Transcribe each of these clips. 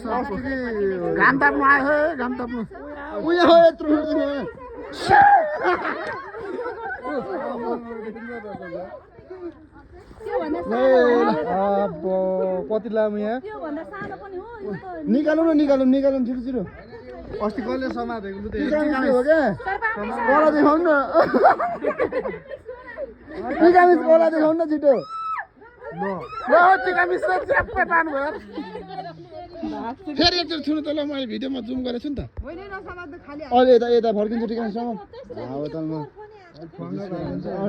घाम ताप्नु आयो है घाम ताप्नु उयो हो यत्रो अब कति लामो यहाँ निकालौँ न निकालौँ छिटो छिटो अस्ति कसले समातेको लु हो क्या कोला देखाउनु न टिकामिस कोला देखाउनु न छिटो फेरि एकचोटि छुनु त ल मैले भिडियोमा जुम गरेको छु नि त अहिले यता फर्किन्छ टिकामिससँग अब त म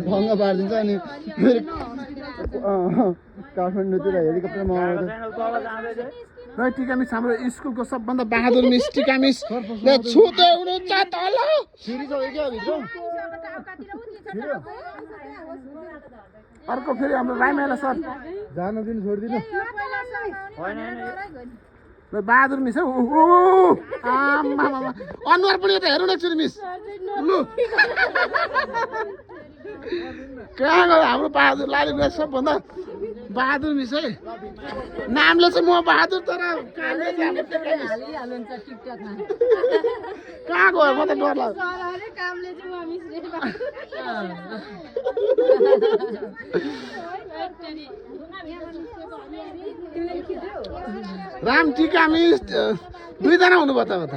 ढङ्ग पारिदिन्छ अनि फेरि काठमाडौँतिर हेलिकप्टरमा र टिकामिस हाम्रो स्कुलको सबभन्दा बहादुर मिस टिकामिस छुँदै हुनुहुन्छ तल अर्को फेरि हाम्रो राइमेला सर जान दिनु छोडिदिनु बहादुर मिस हौ अनुहार पनि यता हेरौँ न एकचोटि मिस लु कहाँ गयो हाम्रो बहादुर लालीगुडा सबभन्दा बहादुर मिस है नामले चाहिँ म बहादुर तर कहाँ गयो म त डर लाग्छ राम टिका मिस दुईजना हुनुभयो त